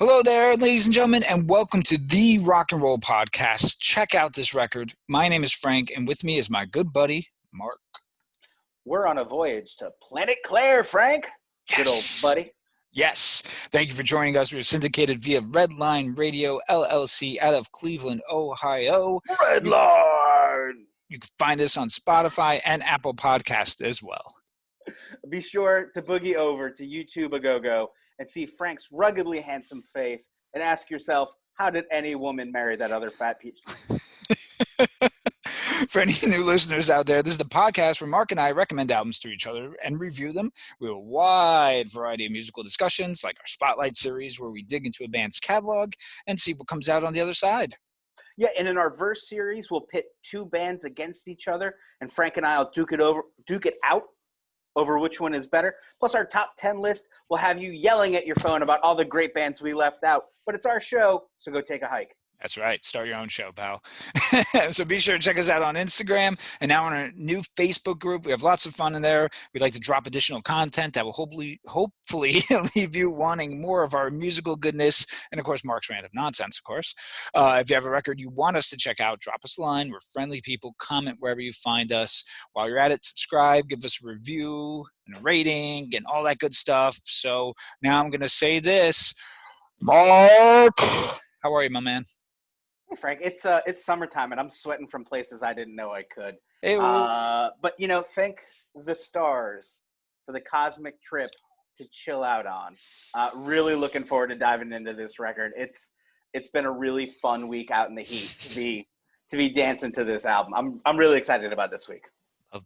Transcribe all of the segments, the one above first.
Hello there, ladies and gentlemen, and welcome to the Rock and Roll Podcast. Check out this record. My name is Frank, and with me is my good buddy, Mark. We're on a voyage to Planet Claire, Frank. Yes. Good old buddy. Yes. Thank you for joining us. We're syndicated via Redline Radio LLC out of Cleveland, Ohio. Redline! You can find us on Spotify and Apple Podcasts as well. Be sure to boogie over to YouTube a go-go and see Frank's ruggedly handsome face and ask yourself, how did any woman marry that other fat piece? For any new listeners out there, this is the podcast where Mark and I recommend albums to each other and review them. We have a wide variety of musical discussions, like our Spotlight series, where we dig into a band's catalog and see what comes out on the other side. Yeah, and in our Verse series, we'll pit two bands against each other, and Frank and I will duke it out over which one is better. Plus, our top 10 list will have you yelling at your phone about all the great bands we left out. But it's our show, so go take a hike. That's right. Start your own show, pal. So be sure to check us out on Instagram and now on our new Facebook group. We have lots of fun in there. We'd like to drop additional content that will hopefully leave you wanting more of our musical goodness. And, of course, Mark's random nonsense, of course. If you have a record you want us to check out, drop us a line. We're friendly people. Comment wherever you find us. While you're at it, subscribe, give us a review and a rating and all that good stuff. So now I'm going to say this. Mark, how are you, my man? Hey, Frank, it's summertime, and I'm sweating from places I didn't know I could. Hey, but, thank the stars for the cosmic trip to chill out on. Really looking forward to diving into this record. It's been a really fun week out in the heat to be dancing to this album. I'm really excited about this week.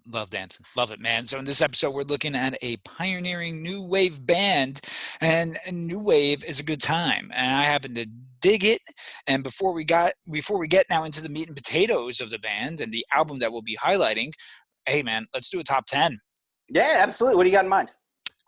Love dancing. Love it, man. So in this episode, we're looking at a pioneering new wave band, and new wave is a good time. And I happen to dig it. And before we get now into the meat and potatoes of the band and the album that we'll be highlighting, hey, man, let's do a top 10. Yeah, absolutely. What do you got in mind?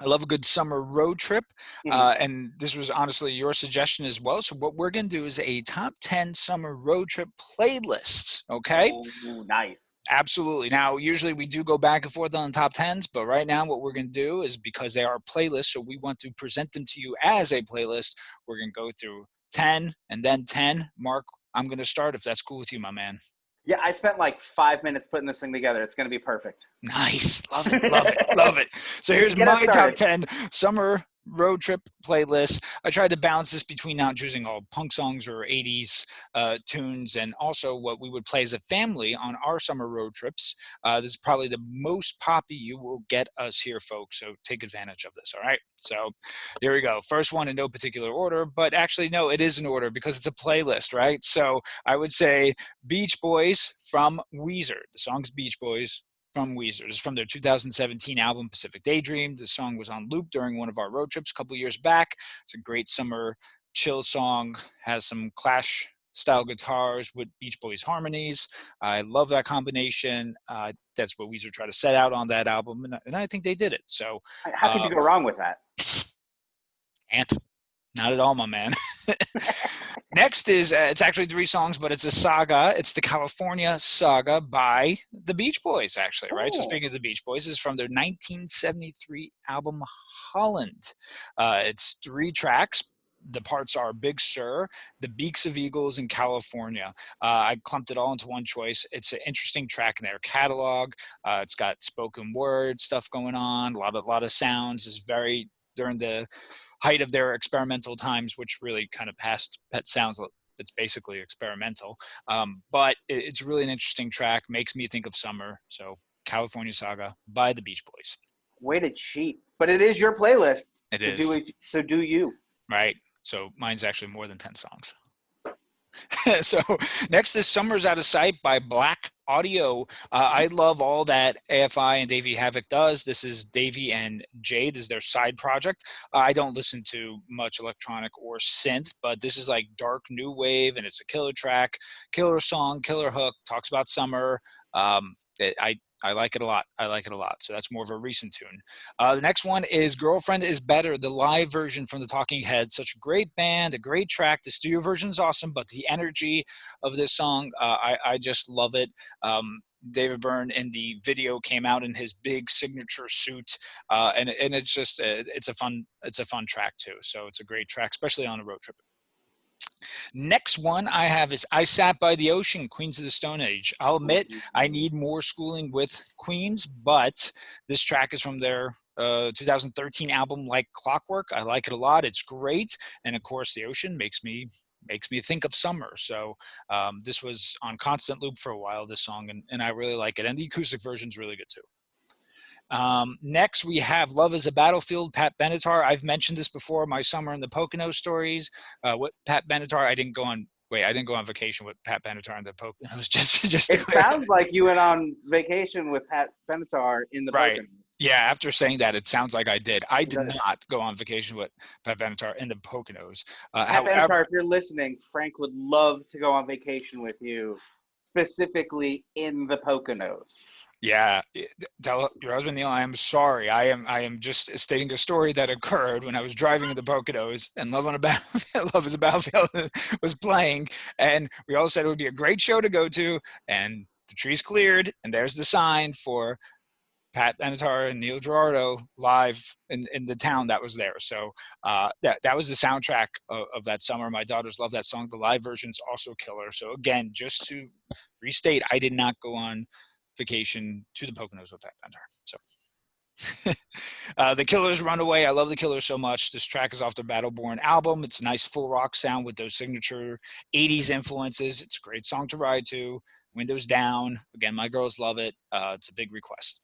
I love a good summer road trip, and this was honestly your suggestion as well. So what we're going to do is a top 10 summer road trip playlist, okay? Ooh, nice. Absolutely. Now, usually we do go back and forth on the top 10s, but right now what we're going to do is, because they are playlists, so we want to present them to you as a playlist, we're going to go through 10 and then 10. Mark, I'm going to start if that's cool with you, my man. Yeah, I spent like 5 minutes putting this thing together. It's going to be perfect. Nice. Love it. Love it. Love it. So here's my top 10 summer road trip playlist. I tried to balance this between not choosing all punk songs or 80s tunes, and also what we would play as a family on our summer road trips. This is probably the most poppy you will get us here, folks. So take advantage of this. All right. So here we go. First one in no particular order, but actually, no, it is in order because it's a playlist, right? So I would say Beach Boys from Weezer. The song's Beach Boys from Weezer. It's from their 2017 album, Pacific Daydream. The song was on loop during one of our road trips a couple years back. It's a great summer chill song, has some Clash-style guitars with Beach Boys harmonies. I love that combination. That's what Weezer tried to set out on that album, and I think they did it. So, how could you go wrong with that? Not at all, my man. Next is, it's actually 3 songs, but it's a saga. It's the California Saga by the Beach Boys, actually, right? Ooh. So speaking of the Beach Boys, this is from their 1973 album, Holland. It's 3 tracks. The parts are Big Sur, The Beaks of Eagles, and California. I clumped it all into one choice. It's an interesting track in their catalog. It's got spoken word stuff going on, a lot of sounds. It's very, during the height of their experimental times, which really kind of past Pet Sounds, it's basically experimental. But it's really an interesting track, makes me think of summer. So California Saga by the Beach Boys. Way to cheat. But it is your playlist. It is. So do you. Right. So mine's actually more than 10 songs. So next is Summer's Out of Sight by Black Audio. I love all that AFI and Davey Havoc does. This is Davey and Jade. This is their side project. I don't listen to much electronic or synth, but this is like dark new wave, and it's a killer track, killer song, killer hook, talks about summer. I like it a lot. So that's more of a recent tune. The next one is Girlfriend is Better, the live version from the Talking Heads. Such a great band, a great track. The studio version is awesome, but the energy of this song, I just love it. David Byrne in the video came out in his big signature suit, and it's just it's a fun track too. So it's a great track, especially on a road trip. Next one I have is I Sat by the Ocean, Queens of the Stone Age. I'll admit I need more schooling with Queens, but this track is from their 2013 album Like Clockwork. I like it a lot. It's great. And of course, the ocean makes me think of summer. So this was on constant loop for a while, this song, and I really like it. And the acoustic version is really good too. Next, we have Love is a Battlefield, Pat Benatar. I've mentioned this before, my Summer in the Pocono stories. With Pat Benatar, I didn't go on vacation with Pat Benatar in the Poconos. Just it sounds like you went on vacation with Pat Benatar in the Poconos. Yeah, after saying that, it sounds like I did. I did not go on vacation with Pat Benatar in the Poconos. Pat Benatar, if you're listening, Frank would love to go on vacation with you, specifically in the Poconos. Yeah, tell your husband Neil I am sorry. I am just stating a story that occurred when I was driving in the Poconos and Love is a Battlefield was playing, and we all said it would be a great show to go to, and the trees cleared, and there's the sign for Pat Benatar and Neil Girardo live in the town that was there. So that was the soundtrack of that summer. My daughters love that song. The live version's also killer. So again, just to restate, I did not go on vacation to the Poconos with Pat Benatar. So the Killers, Runaway. I love the Killers so much. This track is off their Battleborn album. It's a nice full rock sound with those signature 80s influences. It's a great song to ride to. Windows Down. Again, my girls love it. It's a big request.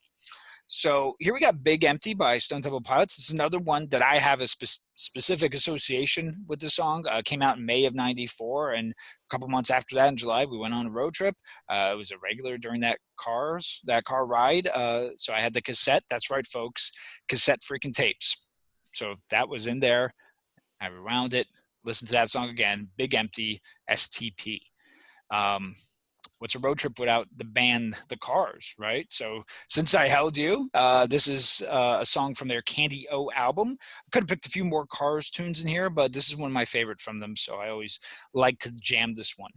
So here we got Big Empty by Stone Temple Pilots. It's another one that I have a specific association with the song. Came out in May of '94, and a couple months after that in July, we went on a road trip. It was a regular during that car ride. So I had the cassette. That's right, folks. Cassette freaking tapes. So that was in there. I rewound it, listened to that song again. Big Empty, STP. What's a road trip without the band The Cars, right? So Since I Held You, this is a song from their Candy O album. I could have picked a few more Cars tunes in here, but this is one of my favorite from them, so I always like to jam this one.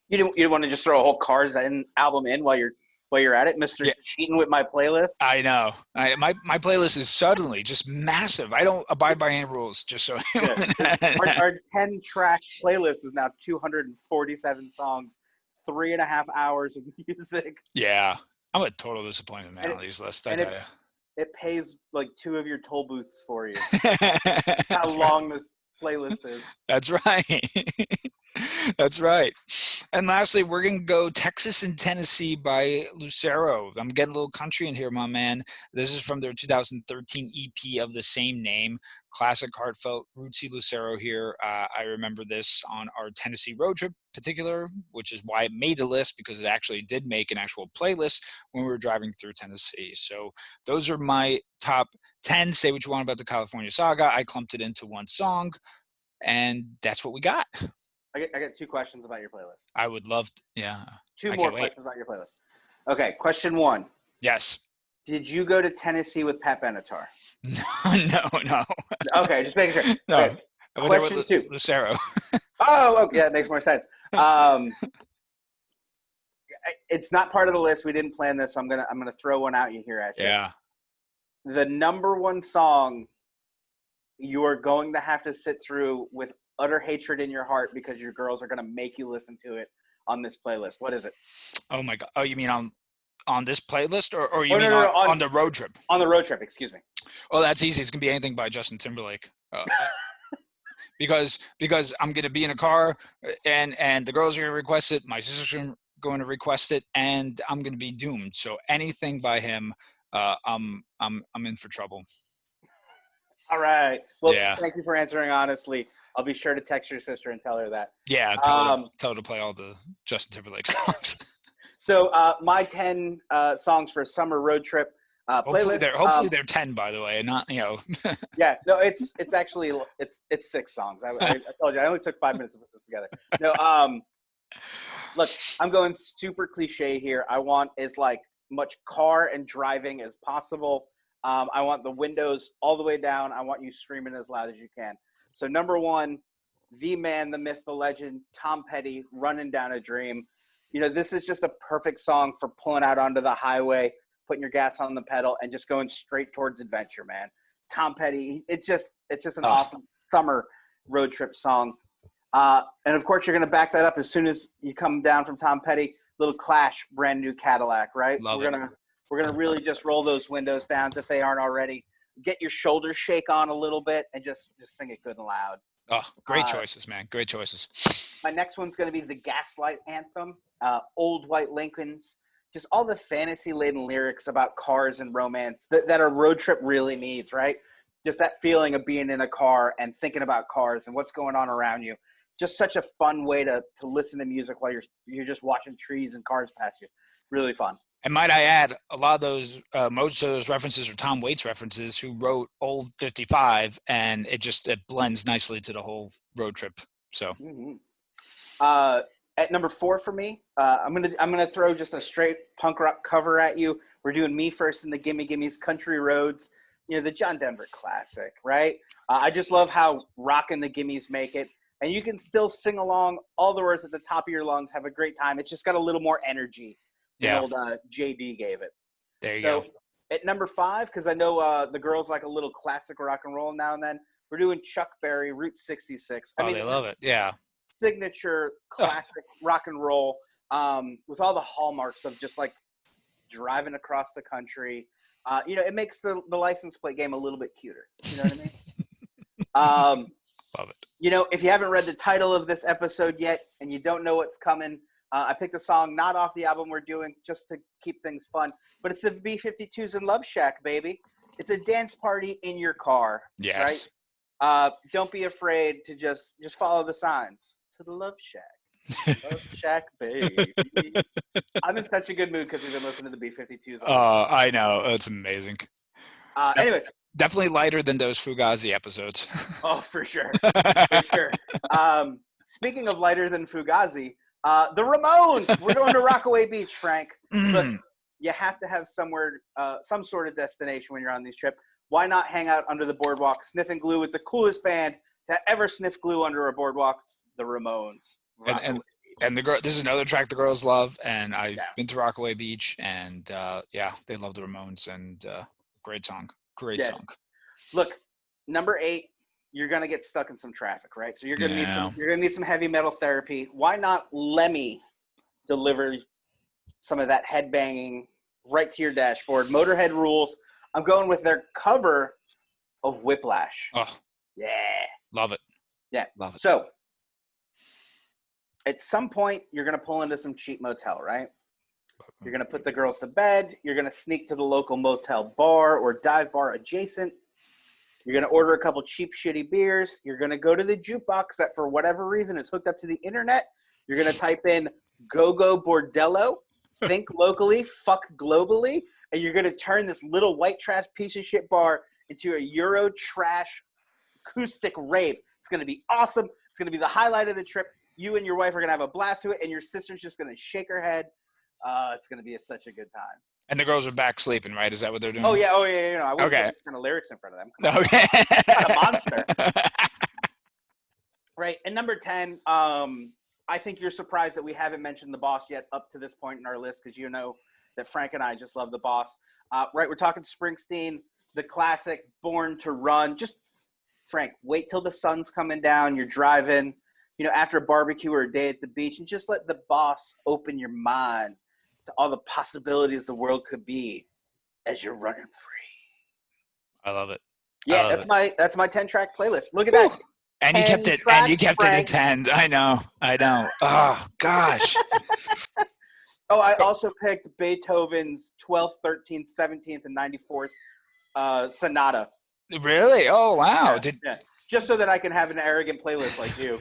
You didn't want to just throw a whole Cars album in while you're at it, Mr. Cheating with my playlist? I know. My playlist is suddenly just massive. I don't abide by any rules, just so. Our 10-track playlist is now 247 songs. 3.5 hours of music. Yeah, I'm a total disappointment, man, on these lists. It pays like 2 of your toll booths for you. How long this playlist is. That's right. That's right. And lastly, we're going to go Texas and Tennessee by Lucero. I'm getting a little country in here, my man. This is from their 2013 EP of the same name. Classic, heartfelt, rootsy Lucero here. I remember this on our Tennessee road trip particular, which is why it made the list, because it actually did make an actual playlist when we were driving through Tennessee. So those are my top 10. Say what you want about the California Saga. I clumped it into one song, and that's what we got. I got 2 questions about your playlist. I would love to, yeah. 2 more questions about your playlist. Okay, question 1. Yes. Did you go to Tennessee with Pat Benatar? No. Okay, just making sure. No. Okay. Question 2. Lucero. Oh, okay, that makes more sense. It's not part of the list. We didn't plan this, so I'm gonna throw one out here at you. Yeah. The number 1 song you are going to have to sit through with utter hatred in your heart because your girls are going to make you listen to it on this playlist. What is it? Oh my God. Oh, you mean on this playlist or you mean on the road trip? On the road trip, excuse me. Oh, that's easy. It's going to be anything by Justin Timberlake. Because I'm going to be in a car and the girls are going to request it. My sister's going to request it, and I'm going to be doomed. So anything by him, I'm in for trouble. All right. Well, yeah. Thank you for answering honestly. I'll be sure to text your sister and tell her that. Yeah, tell her to play all the Justin Timberlake songs. So my 10 songs for a summer road trip playlist. Hopefully they're 10, by the way, and not Yeah, no, it's actually it's 6 songs. I told you I only took 5 minutes to put this together. No, look, I'm going super cliche here. I want as like much car and driving as possible. I want the windows all the way down. I want you screaming as loud as you can. So number 1, the man, the myth, the legend, Tom Petty, Running Down a Dream. this is just a perfect song for pulling out onto the highway, putting your gas on the pedal, and just going straight towards adventure, man. Tom Petty, it's just an awesome summer road trip song. And of course, you're going to back that up as soon as you come down from Tom Petty. Little Clash, Brand New Cadillac, right? We're gonna really just roll those windows down if they aren't already. Get your shoulders shake on a little bit and just sing it good and loud. Oh, great choices, man. Great choices. My next one's going to be the Gaslight Anthem, Old White Lincolns, just all the fantasy-laden lyrics about cars and romance that a road trip really needs, right? Just that feeling of being in a car and thinking about cars and what's going on around you. Just such a fun way to listen to music while you're just watching trees and cars pass you. Really fun. And might I add, a lot of those, most of those references are Tom Waits references, who wrote Old 55, and it blends nicely to the whole road trip. So, at number 4 for me, I'm gonna throw just a straight punk rock cover at you. We're doing Me First and the Gimme Gimme's, Country Roads, the John Denver classic, right? I just love how rockin' the Gimmes make it, and you can still sing along all the words at the top of your lungs, have a great time. It's just got a little more energy. Old JD gave it. There you go. At number 5, because I know the girls like a little classic rock and roll now and then, we're doing Chuck Berry, Route 66. They love it. Yeah. Signature classic rock and roll with all the hallmarks of just like driving across the country. It makes the license plate game a little bit cuter. You know what I mean? Love it. If you haven't read the title of this episode yet and you don't know what's coming, I picked a song not off the album we're doing just to keep things fun, but it's the B-52's and Love Shack, baby. It's a dance party in your car. Yes. Right? Don't be afraid to just follow the signs to the Love Shack. Love Shack, baby. I'm in such a good mood because we've been listening to the B-52's. I know. It's amazing. Anyways. Definitely lighter than those Fugazi episodes. Oh, for sure. For sure. Speaking of lighter than Fugazi, the Ramones. We're going to Rockaway Beach, Frank. Look, you have to have somewhere, some sort of destination when you're on these trips. Why not hang out under the boardwalk, sniffing glue with the coolest band to ever sniff glue under a boardwalk? The Ramones. And this is another track the girls love, and I've been to Rockaway Beach, and they love the Ramones, and great song. Great song. Look, number 8. You're gonna get stuck in some traffic, right? So you're gonna need some heavy metal therapy. Why not Lemmy deliver some of that headbanging right to your dashboard? Motorhead rules. I'm going with their cover of Whiplash. Oh, yeah, love it. Yeah, love it. So at some point, you're gonna pull into some cheap motel, right? You're gonna put the girls to bed. You're gonna sneak to the local motel bar or dive bar adjacent. You're going to order a couple cheap, shitty beers. You're going to go to the jukebox that, for whatever reason, is hooked up to the internet. You're going to type in Go-Go Bordello, think locally, fuck globally, and you're going to turn this little white trash piece of shit bar into a Euro trash acoustic rave. It's going to be awesome. It's going to be the highlight of the trip. You and your wife are going to have a blast to it, and your sister's just going to shake her head. It's going to be such a good time. And the girls are back sleeping, right? Is that what they're doing? Oh yeah. I wouldn't put this kind of lyrics in front of them. Okay. Not a monster. Right. And number 10, I think you're surprised that we haven't mentioned The Boss yet up to this point in our list, because you know that Frank and I just love The Boss. Right. We're talking Springsteen, the classic Born to Run. Just, Frank, wait till the sun's coming down. You're driving, after a barbecue or a day at the beach, and just let The Boss open your mind to all the possibilities the world could be as you're running free. I love it. Yeah, that's my 10-track playlist. Look at that. And you kept it at 10. I know. Oh gosh. I also picked Beethoven's 12th, 13th, 17th, and 94th Sonata. Really? Oh wow. Yeah. Just so that I can have an arrogant playlist like you.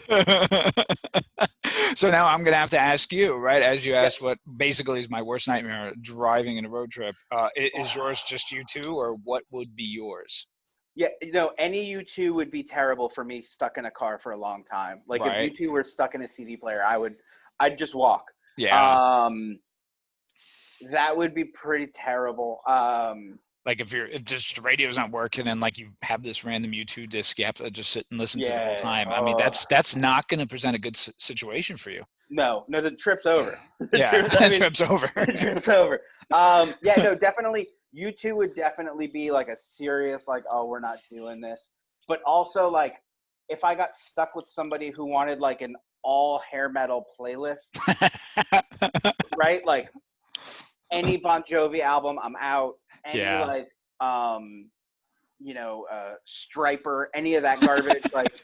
So now I'm going to have to ask you, right, as you asked what basically is my worst nightmare, driving in a road trip. Is yours just U2, or what would be yours? Yeah, any U2 would be terrible for me stuck in a car for a long time. Like if U2 were stuck in a CD player, I'd just walk. Yeah. That would be pretty terrible. Like if just the radio's not working and like you have this random U2 disc, you have to just sit and listen to the whole time. I mean, that's not going to present a good situation for you. No, the trip's over. The trip's over. The trip's over. Yeah, no, definitely. U2 would definitely be like a serious, like, oh, we're not doing this. But also, like, if I got stuck with somebody who wanted like an all hair metal playlist, right? Like any Bon Jovi album, I'm out. Any like Striper, any of that garbage, like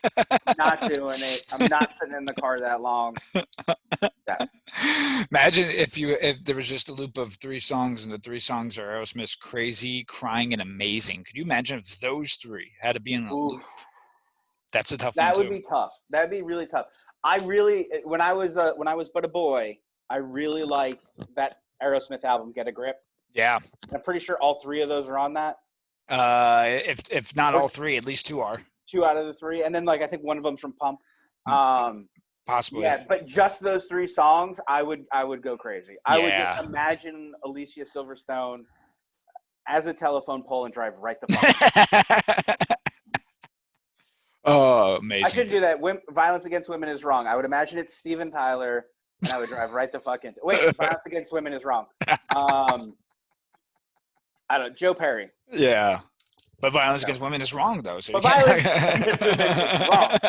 not doing it. I'm not sitting in the car that long. Yeah. Imagine if there was just a loop of 3 songs and the 3 songs are Aerosmith's Crazy, Crying, and Amazing. Could you imagine if those 3 had to be in a loop? That's a tough one That would too. be tough. That'd be really tough. When I was but a boy, I really liked that Aerosmith album, Get a Grip. Yeah. I'm pretty sure all 3 of those are on that. If not all 3, at least 2 are. 2 out of the 3, and then like I think one of them's from Pump. Possibly. Yeah, but just those 3 songs, I would go crazy. I would just imagine Alicia Silverstone as a telephone pole and drive right the fuck. Oh, amazing! I should do that. Violence Against Women is wrong. I would imagine it's Steven Tyler, and I would drive right the fuck into. Wait, Violence Against Women is wrong. I don't know, Joe Perry. Yeah, but Violence Against Women is wrong though. So but Violence Against Women is wrong.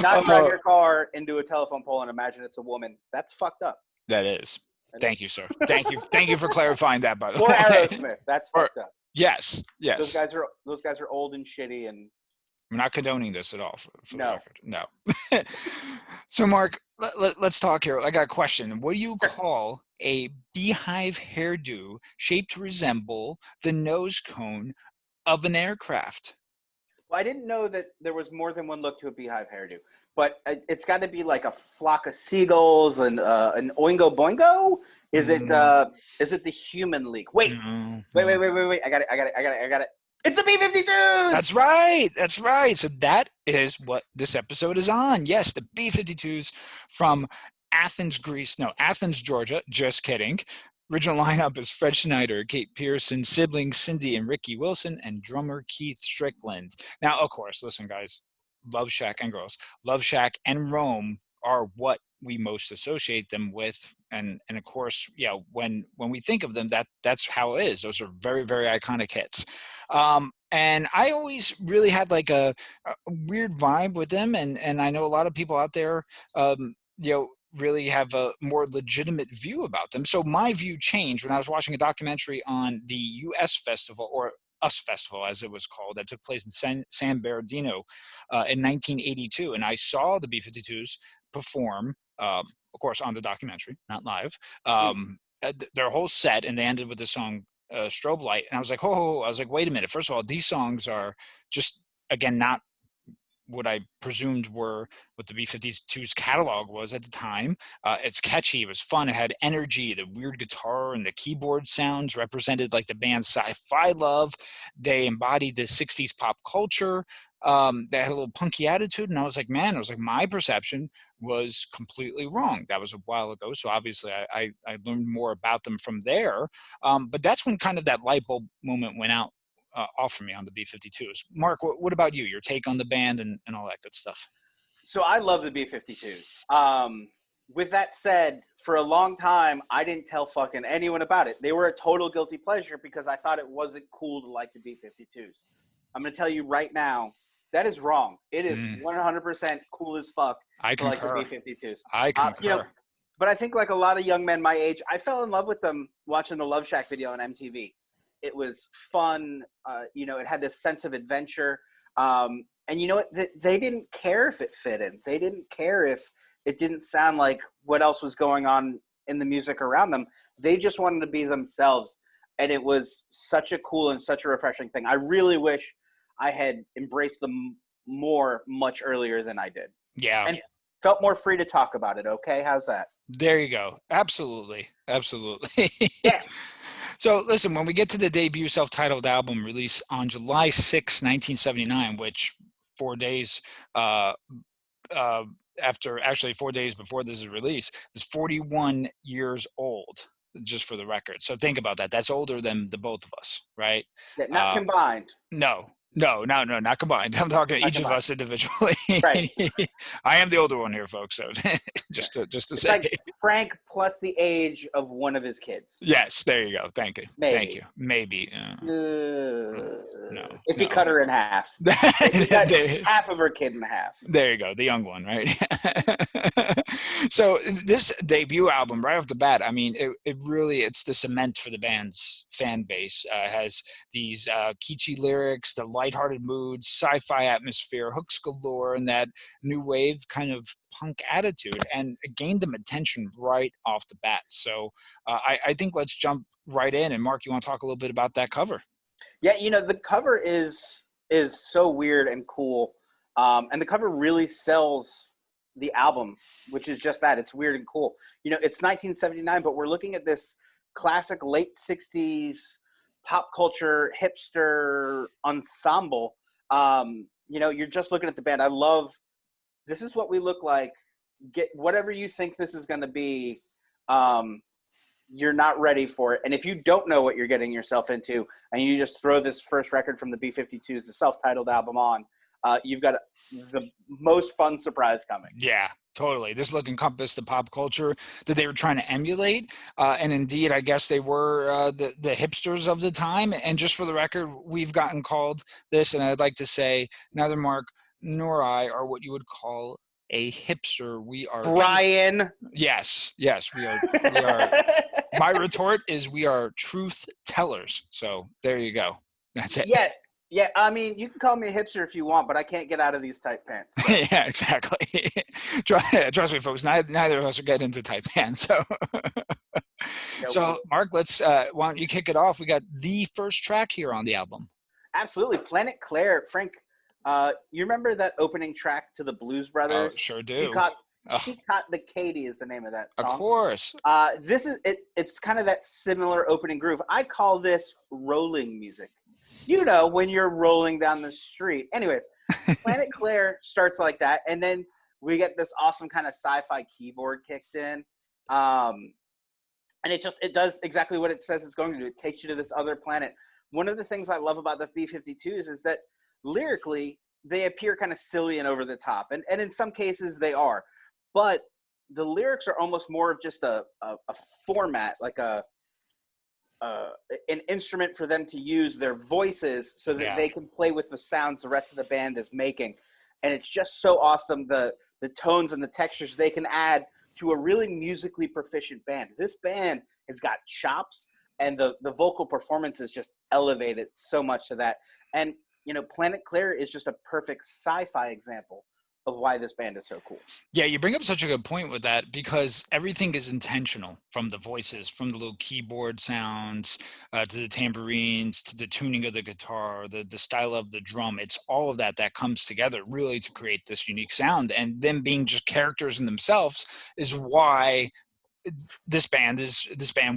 Not drive your car into a telephone pole and imagine it's a woman. That's fucked up. That is. Thank you, sir. Thank you for clarifying that. By the way. Or Aerosmith. That's fucked up. Yes. Those guys are old and shitty, and I'm not condoning this at all. For no. The record. No. So, Mark, let's talk here. I got a question. What do you call a beehive hairdo shaped to resemble the nose cone of an aircraft? Well, I didn't know that there was more than one look to a beehive hairdo, but it's got to be like a flock of seagulls and an Oingo Boingo. Is it the human leak? Wait. Wait! I got it! It's the B-52's. That's right. So that is what this episode is on. Yes, the B-52's from Athens, Greece. No, Athens, Georgia. Just kidding. Original lineup is Fred Schneider, Kate Pearson, siblings Cindy and Ricky Wilson, and drummer Keith Strickland. Now, of course, listen, guys, Love Shack and girls, Love Shack and Rome are what we most associate them with. And of course, when we think of them, that's how it is. Those are very, very iconic hits. And I always really had like a weird vibe with them. And I know a lot of people out there, really have a more legitimate view about them. So my view changed when I was watching a documentary on the US Festival, or US Festival as it was called, that took place in San Bernardino in 1982. And I saw the B-52's perform, of course, on the documentary, not live, their whole set, and they ended with the song Strobe Light. And I was like, I was like, wait a minute. First of all, these songs are just, again, not what I presumed were what the B-52's catalog was at the time. It's catchy. It was fun. It had energy. The weird guitar and the keyboard sounds represented like the band's sci-fi love. They embodied the 60s pop culture. They had a little punky attitude. And I was like, my perception was completely wrong. That was a while ago. So obviously I learned more about them from there. But that's when kind of that light bulb moment went out off for me on the B-52's. Mark, what about you? Your take on the band and all that good stuff? So I love the B-52's. With that said, for a long time, I didn't tell fucking anyone about it. They were a total guilty pleasure because I thought it wasn't cool to like the B-52's. I'm going to tell you right now, that is wrong. It is 100% cool as fuck to like the B-52's. I concur. But I think like a lot of young men my age, I fell in love with them watching the Love Shack video on MTV. It was fun. It had this sense of adventure. And you know what? They didn't care if it fit in. They didn't care if it didn't sound like what else was going on in the music around them. They just wanted to be themselves. And it was such a cool and such a refreshing thing. I really wish I had embraced them more much earlier than I did. Yeah. And felt more free to talk about it. Okay. How's that? There you go. Absolutely. Yeah. So listen, when we get to the debut self-titled album release on July 6, 1979, which 4 days after, actually 4 days before this is released, is 41 years old. just for the record. So think about that. That's older than the both of us, right? Yeah, not combined. No, not combined. I'm talking Not each combined. of us individually. Right. I am the older one here, folks. So just to It's say, like Frank plus the age of one of his kids. yes, there you go. Thank you. Maybe. Thank you. Maybe. No. If you cut her in half. If you cut half of her kid in half. There you go, the young one, right? So this debut album, right off the bat, I mean, it really, it's the cement for the band's fan base. Has these kitschy lyrics, the lighthearted moods, sci-fi atmosphere, hooks galore, and that new wave kind of punk attitude, and it gained them attention right off the bat. So I think let's jump right in. And Mark, you want to talk a little bit about that cover? Yeah, the cover is so weird and cool. And the cover really sells the album, which is just that. It's weird and cool. It's 1979, but we're looking at this classic late 60s pop culture hipster ensemble. You're just looking at the band. I love, this is what we look like. Get whatever you think this is going to be. You're not ready for it. And if you don't know what you're getting yourself into, and you just throw this first record from the B-52's, the self-titled album on, you've got the most fun surprise coming. Yeah, totally. This look encompassed the pop culture that they were trying to emulate. And indeed, I guess they were the hipsters of the time. And just for the record, we've gotten called this, and I'd like to say neither Mark nor I are what you would call a hipster. We are Brian. Yes, we are. My retort is we are truth tellers. So there you go. That's it. Yeah. I mean, you can call me a hipster if you want, but I can't get out of these tight pants. So. Yeah, exactly. Trust me, folks. Neither of us are getting into tight pants. So, Mark, let's. Why don't you kick it off? We got the first track here on the album. Absolutely, Planet Claire. Frank, you remember that opening track to the Blues Brothers? Oh, sure do. She Caught the Katy is the name of that song. Of course. This is it. It's kind of that similar opening groove. I call this rolling music. When you're rolling down the street. Anyways, Planet Claire starts like that, and then we get this awesome kind of sci-fi keyboard kicked in. And it does exactly what it says it's going to do. It takes you to this other planet. One of the things I love about the B-52s is that lyrically, they appear kind of silly and over the top. And in some cases, they are. But the lyrics are almost more of just a format, like an instrument for them to use their voices so that they can play with the sounds the rest of the band is making. And it's just so awesome, the tones and the textures they can add to a really musically proficient band. This band has got chops, and the vocal performance is just elevated so much to that. And, Planet Claire is just a perfect sci-fi example of why this band is so cool. Yeah, you bring up such a good point with that, because everything is intentional, from the voices, from the little keyboard sounds, to the tambourines, to the tuning of the guitar, the style of the drum. It's all of that comes together really to create this unique sound. And them being just characters in themselves is why this band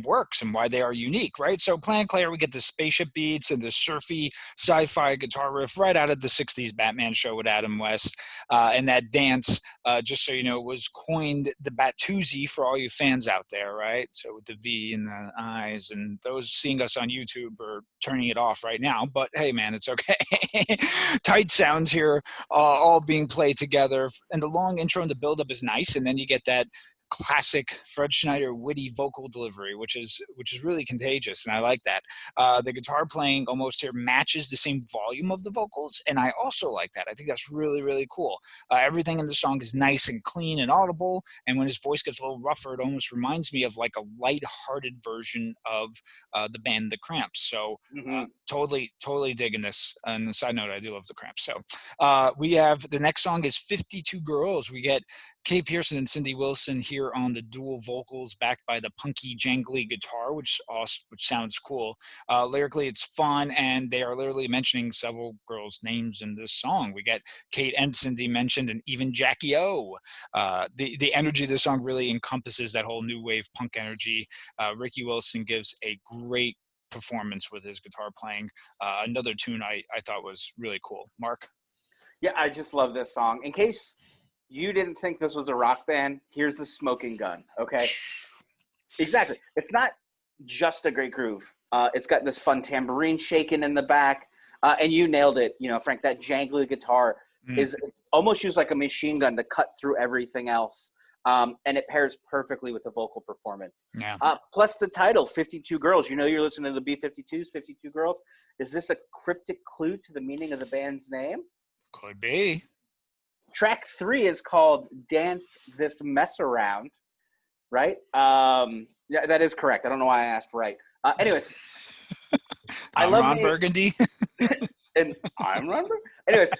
works and why they are unique, right? So Planet Claire, we get the spaceship beats and the surfy sci-fi guitar riff right out of the 60s Batman show with Adam West. And that dance, just so you know, was coined the Batoozy for all you fans out there, right? So with the V and the eyes, and those seeing us on YouTube are turning it off right now, but hey man, it's okay. Tight sounds here, all being played together. And the long intro and the build-up is nice, and then you get that classic Fred Schneider witty vocal delivery, which is really contagious, and I like that. The guitar playing almost here matches the same volume of the vocals, and I also like that. I think that's really, really cool. Everything in the song is nice and clean and audible, and when his voice gets a little rougher, it almost reminds me of like a light-hearted version of the band The Cramps. So totally digging this. And a side note, I do love The Cramps. So we have the next song is 52 Girls. We get Kay Pearson and Cindy Wilson here on the dual vocals, backed by the punky, jangly guitar, which sounds cool. Lyrically, it's fun, and they are literally mentioning several girls' names in this song. We get Kate and Cindy mentioned, and even Jackie O. The energy of the song really encompasses that whole new wave punk energy. Ricky Wilson gives a great performance with his guitar playing. Another tune I thought was really cool. Mark? Yeah, I just love this song. In case you didn't think this was a rock band, here's the smoking gun, okay? Exactly. It's not just a great groove. It's got this fun tambourine shaking in the back. And you nailed it, Frank, that jangly guitar is almost used like a machine gun to cut through everything else. And it pairs perfectly with the vocal performance. Yeah. Plus the title, 52 Girls. You're listening to the B-52's, 52 Girls. Is this a cryptic clue to the meaning of the band's name? Could be. Track 3 is called Dance This Mess Around, right? Yeah, that is correct. I don't know why I asked right. Anyways. I'm Ron Burgundy. And I'm Ron Burgundy. Anyways,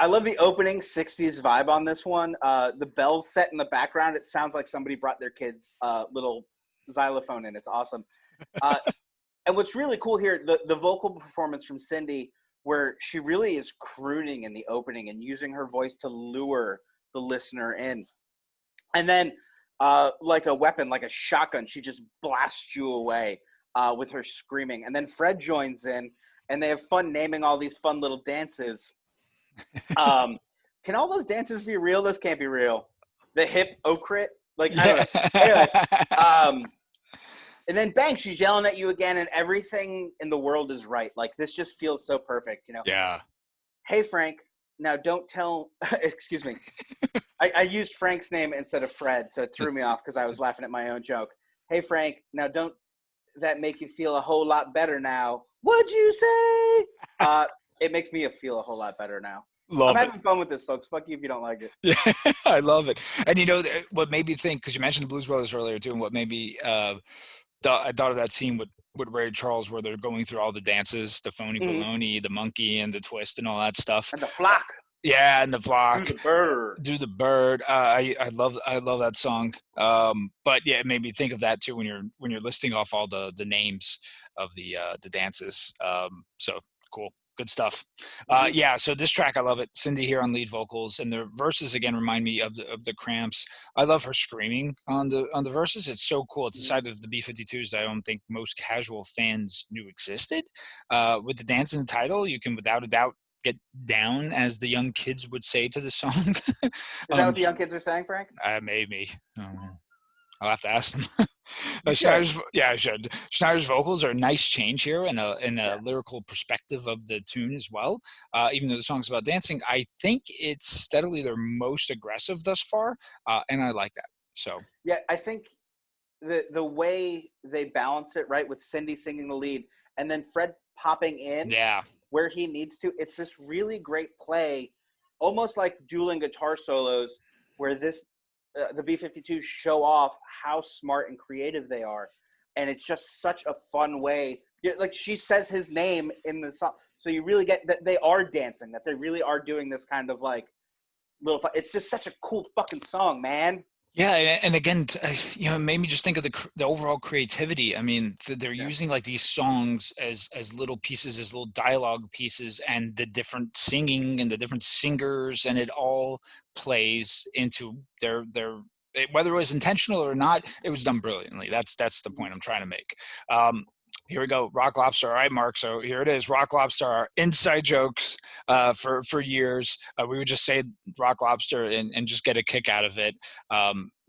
I love the opening 60s vibe on this one. The bells set in the background. It sounds like somebody brought their kids' little xylophone in. It's awesome. And what's really cool here, the vocal performance from Cindy, where she really is crooning in the opening and using her voice to lure the listener in. And then like a weapon, like a shotgun, she just blasts you away with her screaming. And then Fred joins in, and they have fun naming all these fun little dances. Can all those dances be real? Those can't be real. The hip okrit, like I don't know. Anyways, and then bang, she's yelling at you again, and everything in the world is right. Like this just feels so perfect, Yeah. Hey Frank, now don't tell. Excuse me. I used Frank's name instead of Fred, so it threw me off because I was laughing at my own joke. Hey Frank, now don't that make you feel a whole lot better now? What'd you say? It makes me feel a whole lot better now. I'm having fun with this, folks. Fuck you if you don't like it. Yeah, I love it. And what made me think, because you mentioned the Blues Brothers earlier too, and what made me I thought of that scene with Ray Charles where they're going through all the dances, the phony baloney, the monkey, and the twist, and all that stuff. And the flock. Yeah, and the flock. Do the bird. I love that song. But yeah, it made me think of that too when you're listing off all the names of the dances. So cool, good stuff. Yeah, so this track I love it. Cindy here on lead vocals, and the verses again remind me of the Cramps. I love her screaming on the verses. It's so cool. It's a side of the B-52's that I don't think most casual fans knew existed. With the dance in the title, you can without a doubt get down, as the young kids would say to the song. Is that what the young kids are saying, Frank? Maybe. I'll have to ask them. I should. Schneider's vocals are a nice change here in a lyrical perspective of the tune as well. Even though the song's about dancing, I think it's steadily their most aggressive thus far, and I like that. So yeah, I think the way they balance it right with Cindy singing the lead and then Fred popping in. Yeah. Where he needs to. It's this really great play, almost like dueling guitar solos, where the B-52s show off how smart and creative they are. And it's just such a fun way. Like she says his name in the song. So you really get that they are dancing, that they really are doing this kind of like little fun. It's just such a cool fucking song, man. Yeah, and again, it made me just think of the overall creativity. I mean, they're using like these songs as little pieces, as little dialogue pieces, and the different singing and the different singers, and it all plays into their whether it was intentional or not, it was done brilliantly. That's the point I'm trying to make. Here we go, Rock Lobster. All right, Mark. So here it is, Rock Lobster. Our inside jokes for years. We would just say Rock Lobster and just get a kick out of it.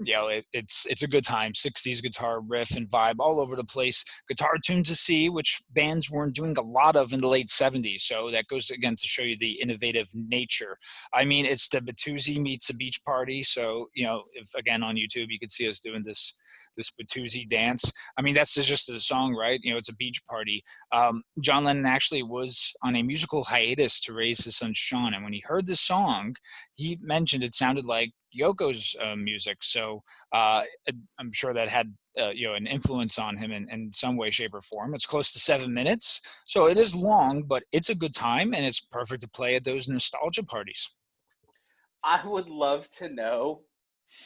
It's a good time. 60s guitar riff and vibe all over the place. Guitar tune to see, which bands weren't doing a lot of in the late 70s. So that goes again to show you the innovative nature. I mean, it's the Bertuzzi meets a beach party. So if again on YouTube you can see us doing this Bertuzzi dance. I mean, that's just the song, right? It's a beach party. John Lennon actually was on a musical hiatus to raise his son Sean, and when he heard this song, he mentioned it sounded like Yoko's music. So I'm sure that had an influence on him in some way, shape, or form. It's close to 7 minutes, so it is long, but it's a good time, and it's perfect to play at those nostalgia parties. I would love to know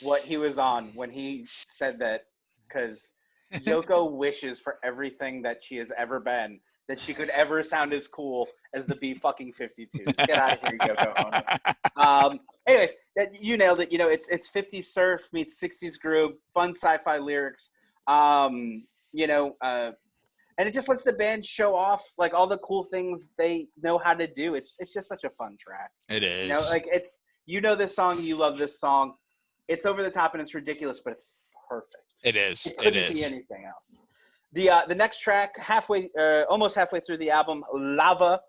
what he was on when he said that, because Yoko wishes for everything that she has ever been, that she could ever sound as cool as the B-52's. Get out of here, Yoko Ono. Anyways, you nailed it. It's 50s surf meets 60s groove, fun sci-fi lyrics. And it just lets the band show off like all the cool things they know how to do. It's just such a fun track. It is. It's this song, you love this song. It's over the top and it's ridiculous, but it's perfect. It is. It couldn't be anything else. The next track, almost halfway through the album, Lava.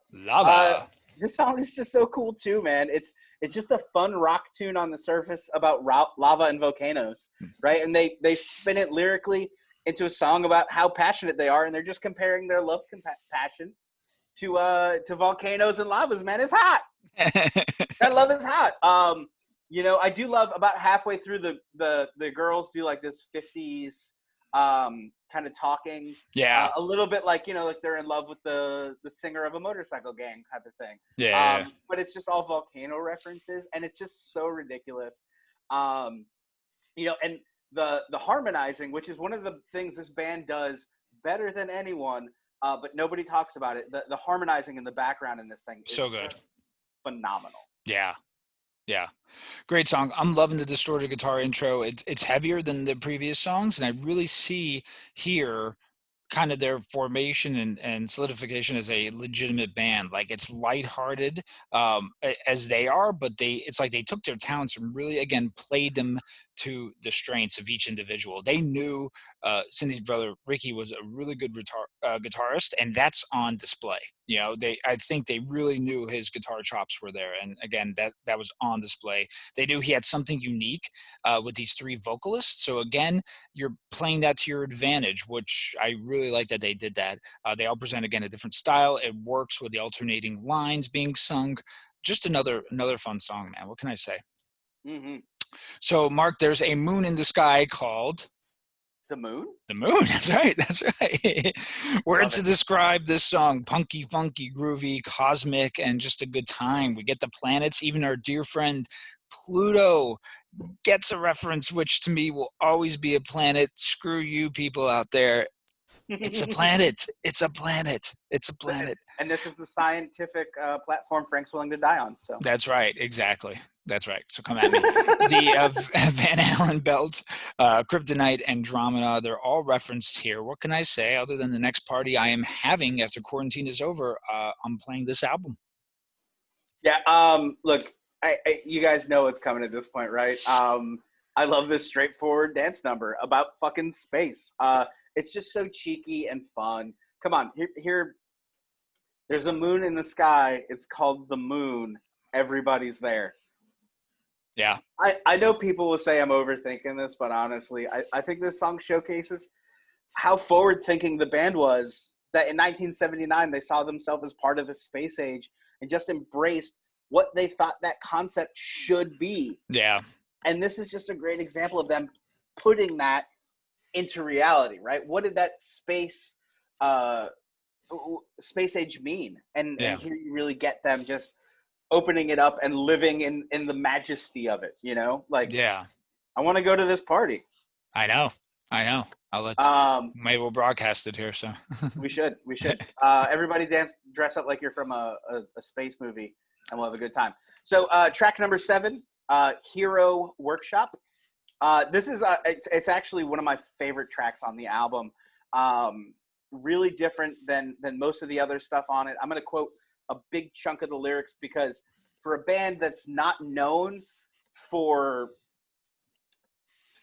This song is just so cool too, man. It's just a fun rock tune on the surface about lava and volcanoes, right? And they spin it lyrically into a song about how passionate they are, and they're just comparing their love passion to volcanoes and lavas. Man, it's hot. That love is hot. I do love about halfway through the girls do like this 50s kind of talking, a little bit like like they're in love with the singer of a motorcycle gang type of thing. But it's just all volcano references, and it's just so ridiculous. And the harmonizing, which is one of the things this band does better than anyone, but nobody talks about it. The harmonizing in the background in this thing is so good, phenomenal. Yeah. Great song. I'm loving the distorted guitar intro. It's heavier than the previous songs, and I really see here kind of their formation and solidification as a legitimate band. Like, it's lighthearted as they are, but it's like they took their talents and really, again, played them to the strengths of each individual. They knew Cindy's brother Ricky was a really good guitarist, and that's on display. I think they really knew his guitar chops were there, and again, that was on display. They knew he had something unique with these three vocalists. So again, you're playing that to your advantage, which I really like that they did that. They all present, again, a different style. It works with the alternating lines being sung. Just another fun song, man. What can I say? Mm-hmm. So, Mark, there's a moon in the sky called... The Moon? The Moon, that's right. Words to describe this song: punky, funky, groovy, cosmic, and just a good time. We get the planets. Even our dear friend Pluto gets a reference, which to me will always be a planet. Screw you people out there. It's a planet. It's a planet. It's a planet. And this is the scientific platform Frank's willing to die on. So that's right. Exactly. That's right. So come at me. The Van Allen belt, Kryptonite, Andromeda, they're all referenced here. What can I say other than the next party I am having after quarantine is over? I'm playing this album. Yeah. Look, you guys know what's coming at this point, right? I love this straightforward dance number about fucking space. It's just so cheeky and fun. Come on, here. There's a moon in the sky. It's called the moon. Everybody's there. Yeah. I know people will say I'm overthinking this, but honestly, I think this song showcases how forward-thinking the band was, that in 1979 they saw themselves as part of the space age and just embraced what they thought that concept should be. Yeah. And this is just a great example of them putting that into reality, right? What did that space age mean? And here you really get them just opening it up and living in the majesty of it, Like, yeah, I want to go to this party. I know. I'll let maybe we'll broadcast it here. So we should. Everybody dress up like you're from a space movie, and we'll have a good time. So track number 7, Hero Workshop. This is it's actually one of my favorite tracks on the album. Really different than most of the other stuff on it. I'm going to quote a big chunk of the lyrics because for a band that's not known for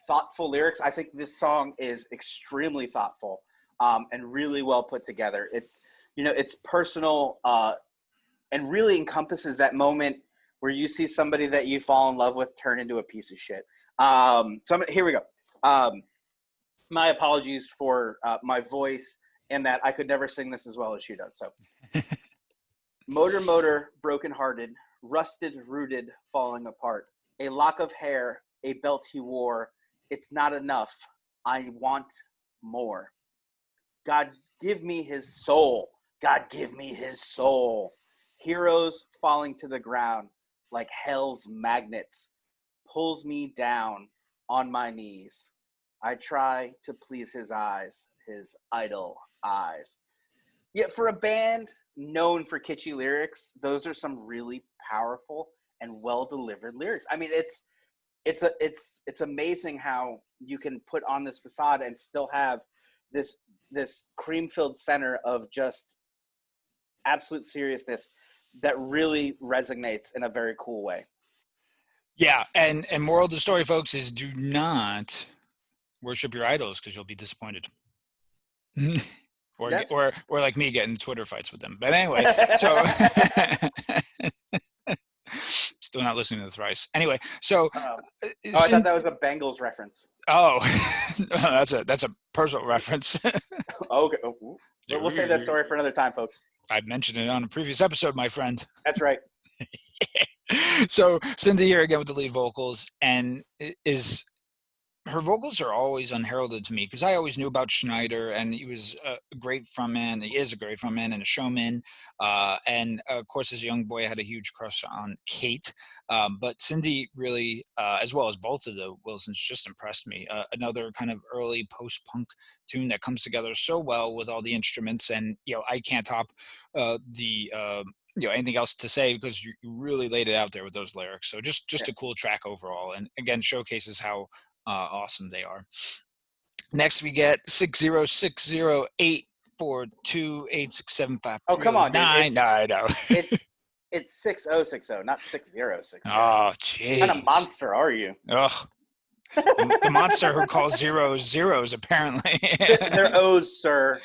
thoughtful lyrics, I think this song is extremely thoughtful and really well put together. It's it's personal and really encompasses that moment where you see somebody that you fall in love with turn into a piece of shit. Here we go. My apologies for my voice and that I could never sing this as well as she does. So, motor, broken-hearted, rusted, rooted, falling apart. A lock of hair, a belt he wore. It's not enough. I want more. God, give me his soul. God, give me his soul. Heroes falling to the ground like hell's magnets. Pulls me down on my knees. I try to please his eyes, his idle eyes. Yet for a band known for kitschy lyrics, those are some really powerful and well-delivered lyrics. I mean, it's amazing how you can put on this facade and still have this cream-filled center of just absolute seriousness that really resonates in a very cool way. Yeah, and moral of the story, folks, is do not worship your idols because you'll be disappointed. Or, Yeah. or like me getting Twitter fights with them. But anyway, so still not listening to the Thrice. Anyway, so I thought that was a Bengals reference. Oh, that's a personal reference. Okay. Oh, we'll save that story for another time, folks. I mentioned it on a previous episode, my friend. That's right. So Cindy here again with the lead vocals, and her vocals are always unheralded to me because I always knew about Schneider, and he was a great frontman. He is a great frontman and a showman. And of course, as a young boy, I had a huge crush on Kate. But Cindy really, as well as both of the Wilsons, just impressed me. Another kind of early post-punk tune that comes together so well with all the instruments, and I can't top anything else to say because you really laid it out there with those lyrics. So just a cool track overall, and again showcases how awesome they are. Next we get 60608428675. Oh, come on, dude. No, I know. It's 6060, not 6060. Oh, jeez. What kind of monster are you? Ugh. The monster who calls zeros zeros, apparently. They're O's, sir.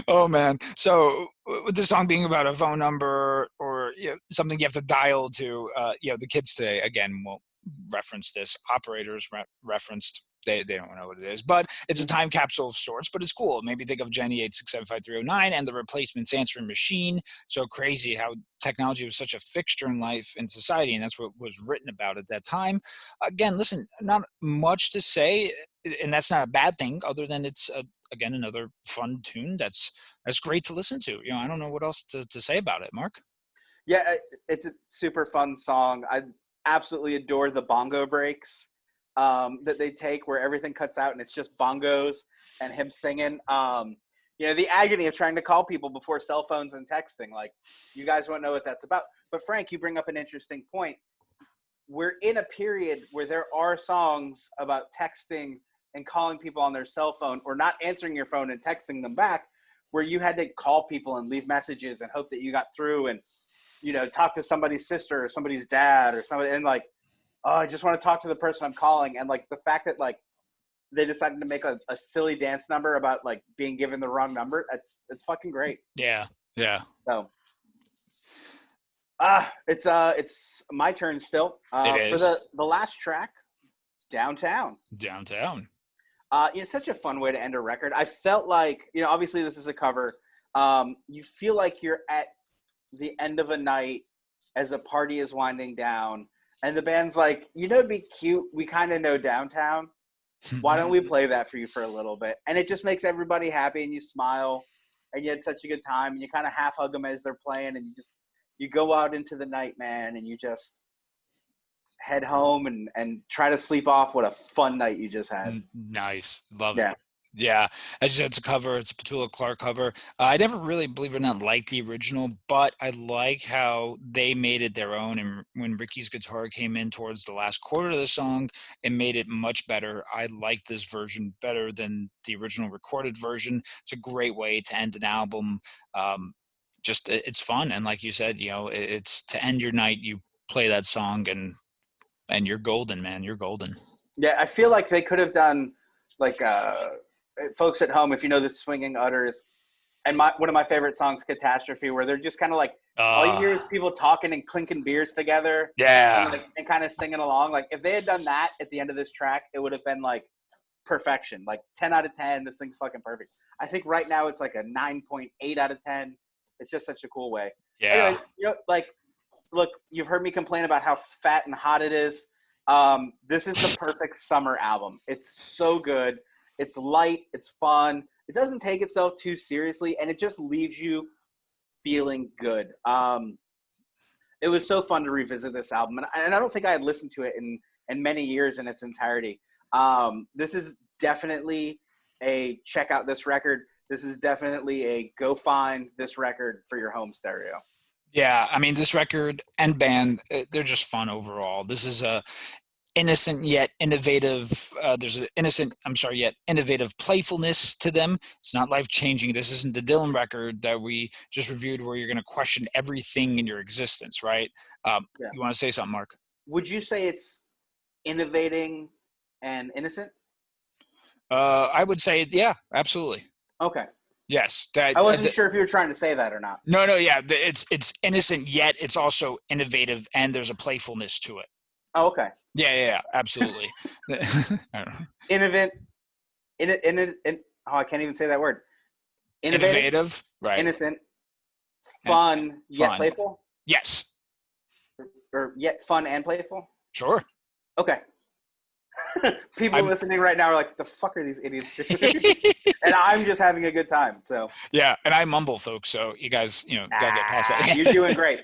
Oh man! So with the song being about a phone number or something you have to dial to, the kids today again won't reference this. Operators referenced. They don't know what it is, but it's a time capsule of sorts. But it's cool. Maybe think of Jenny 8675309 and the Replacements answering machine. So crazy how technology was such a fixture in life and society, and that's what was written about at that time. Again, listen, not much to say, and that's not a bad thing, other than it's again another fun tune that's great to listen to. I don't know what else to say about it, Mark. Yeah, it's a super fun song. I absolutely adore the bongo breaks that they take where everything cuts out and it's just bongos and him singing. The agony of trying to call people before cell phones and texting. Like, you guys won't know what that's about. But Frank, you bring up an interesting point. We're in a period where there are songs about texting and calling people on their cell phone or not answering your phone and texting them back, where you had to call people and leave messages and hope that you got through and, talk to somebody's sister or somebody's dad or somebody. And like, oh, I just want to talk to the person I'm calling. And like the fact that like they decided to make a silly dance number about like being given the wrong number. It's fucking great. Yeah. Yeah. So, it's my turn still. It is. For the last track, Downtown. It's such a fun way to end a record. I felt like, obviously this is a cover. You feel like you're at the end of a night as a party is winding down and the band's like, it'd be cute. We kind of know Downtown. Why don't we play that for you for a little bit? And it just makes everybody happy and you smile and you had such a good time and you kind of half hug them as they're playing and you go out into the night, man, and you just head home and try to sleep off what a fun night you just had. Nice. Love it. Yeah. As you said, it's a cover. It's a Petula Clark cover. I never really, believe it or not, liked the original, but I like how they made it their own. And when Ricky's guitar came in towards the last quarter of the song, it made it much better. I like this version better than the original recorded version. It's a great way to end an album. It's fun. And like you said, it's to end your night, you play that song and you're golden, man. You're golden. Yeah, I feel like they could have done like folks at home, if you know the Swinging Utters, and one of my favorite songs, Catastrophe, where they're just kind of like all you hear is people talking and clinking beers together. Yeah. And kind of singing along. Like if they had done that at the end of this track, it would have been like perfection. Like 10 out of 10, this thing's fucking perfect. I think right now it's like a 9.8 out of 10. It's just such a cool way. Yeah. Anyways, look, you've heard me complain about how fat and hot it is. This is the perfect summer album. It's so good. It's light. It's fun. It doesn't take itself too seriously, and it just leaves you feeling good. It was so fun to revisit this album, and I don't think I had listened to it in many years in its entirety. This is definitely a check out this record. This is definitely a go find this record for your home stereo. Yeah, I mean, this record and band, they're just fun overall. This is a innocent yet innovative. There's an yet innovative playfulness to them. It's not life-changing. This isn't the Dylan record that we just reviewed where you're going to question everything in your existence, right? You want to say something, Mark? Would you say it's innovating and innocent? I would say, yeah, absolutely. Okay. Yes. I wasn't sure if you were trying to say that or not. No, yeah. It's innocent, yet it's also innovative, and there's a playfulness to it. Oh, okay. Yeah, absolutely. Innovate. I can't even say that word. Innovative, right? Innocent, fun, yet playful. Yes. Or yet fun and playful. Sure. Okay. People listening right now are like, the fuck are these idiots doing? And I'm just having a good time. So yeah, and I mumble, folks, so you guys, gotta get past that. You're doing great.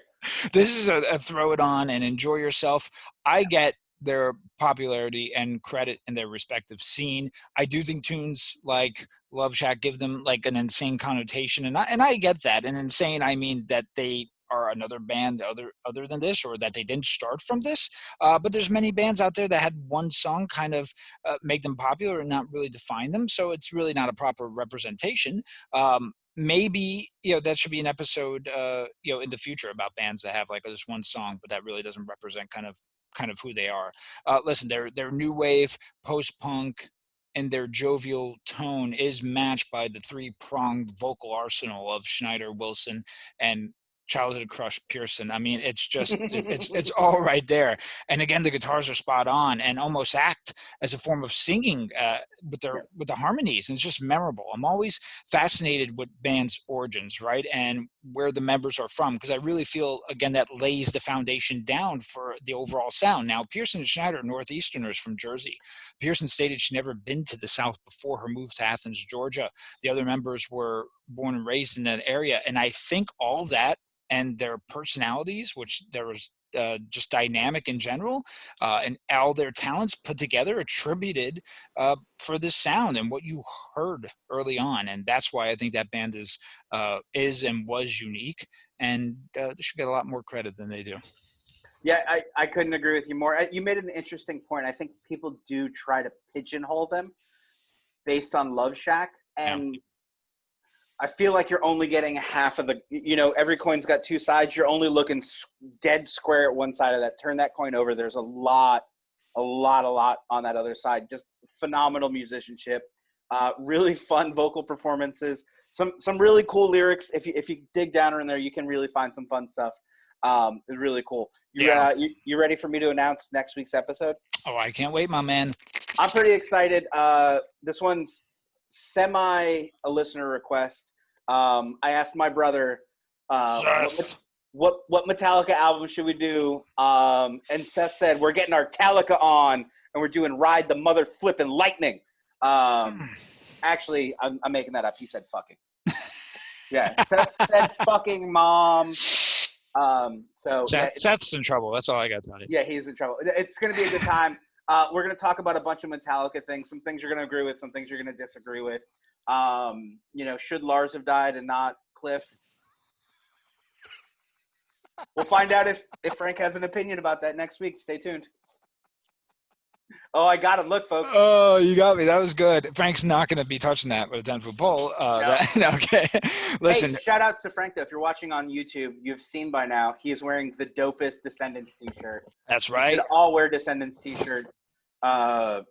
This is a throw it on and enjoy yourself. I get their popularity and credit in their respective scene. I do think tunes like Love Shack give them like an insane connotation, and I get that. And insane, I mean that they are another band other than this, or that they didn't start from this. But there's many bands out there that had one song kind of make them popular and not really define them. So it's really not a proper representation. Maybe that should be an episode in the future about bands that have like this one song, but that really doesn't represent kind of who they are. Listen, their new wave post-punk and their jovial tone is matched by the three-pronged vocal arsenal of Schneider, Wilson, and childhood crush Pearson. I mean, it's just it's all right there. And again, the guitars are spot on and almost act as a form of singing with the harmonies, and it's just memorable. I'm always fascinated with bands' origins, right, and where the members are from, because I really feel, again, that lays the foundation down for the overall sound. Now, Pearson and Schneider are Northeasterners from Jersey. Pearson stated she'd never been to the South before her move to Athens, Georgia. The other members were born and raised in that area, and I think all that and their personalities, which there was just dynamic in general, and all their talents put together, attributed for this sound and what you heard early on. And that's why I think that band is and was unique, and they should get a lot more credit than they do. Yeah, I couldn't agree with you more. You made an interesting point. I think people do try to pigeonhole them based on Love Shack, and I feel like you're only getting half of the, every coin's got two sides. You're only looking dead square at one side of that. Turn that coin over. There's a lot on that other side. Just phenomenal musicianship, really fun vocal performances, some really cool lyrics. If you dig down in there, you can really find some fun stuff. It's really cool. You ready for me to announce next week's episode? Oh, I can't wait, my man. I'm pretty excited. This one's a listener request. I asked my brother what Metallica album should we do, and Seth said we're getting our Metallica on and we're doing Ride the Mother Flippin' Lightning. Actually, I'm making that up. He said fucking. Yeah, Seth said fucking mom. Seth's in trouble. That's all I got to tell you. Yeah, he's in trouble. It's going to be a good time. We're going to talk about a bunch of Metallica things. Some things you're going to agree with, some things you're going to disagree with. Should Lars have died and not Cliff? We'll find out if Frank has an opinion about that next week. Stay tuned. Oh, I got him. Look, folks. Oh, you got me. That was good. Frank's not going to be touching that with a 10-foot pole. Okay. Listen. Hey, shout outs to Frank, though. If you're watching on YouTube, you've seen by now, he is wearing the dopest Descendants t-shirt. That's right. We should all wear Descendants t-shirt. Yep.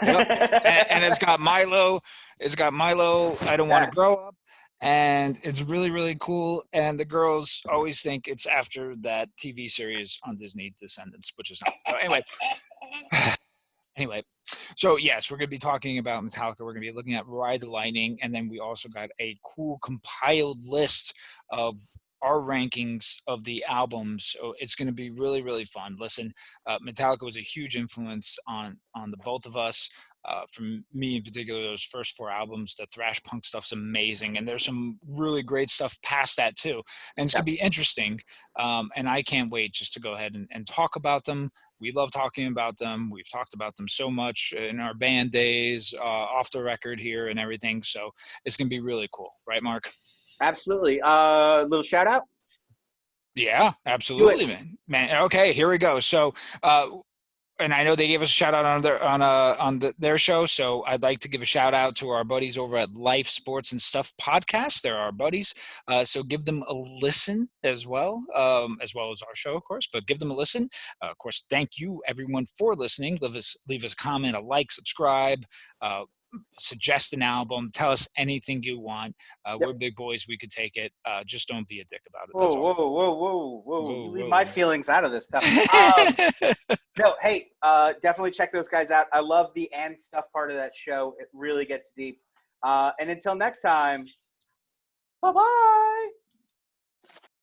and it's got Milo. I don't want to grow up. And it's really, really cool. And the girls always think it's after that TV series on Disney, Descendants, which is not. So anyway, so yes, we're going to be talking about Metallica. We're going to be looking at Ride the Lightning. And then we also got a cool compiled list of our rankings of the albums. So it's going to be really, really fun. Listen, Metallica was a huge influence on the both of us. From me in particular, those first four albums, the thrash punk stuff's amazing, and there's some really great stuff past that too, and it's gonna be interesting, and I can't wait just to go ahead and talk about them. We love talking about them. We've talked about them so much in our band days, off the record here and everything, so it's gonna be really cool, right, Mark? Absolutely. Little shout out. Yeah, absolutely, man. Okay, here we go. So and I know they gave us a shout out on their show, so I'd like to give a shout out to our buddies over at Life Sports and Stuff podcast. They're our buddies, so give them a listen as well as our show, of course. But give them a listen. Of course, thank you everyone for listening. Leave us a comment, a like, subscribe. Suggest an album, tell us anything you want. We're big boys, we could take it. Just don't be a dick about it. That's Whoa. You leave my feelings out of this stuff. No, hey, definitely check those guys out. I love the and stuff part of that show. It really gets deep. And until next time, bye-bye.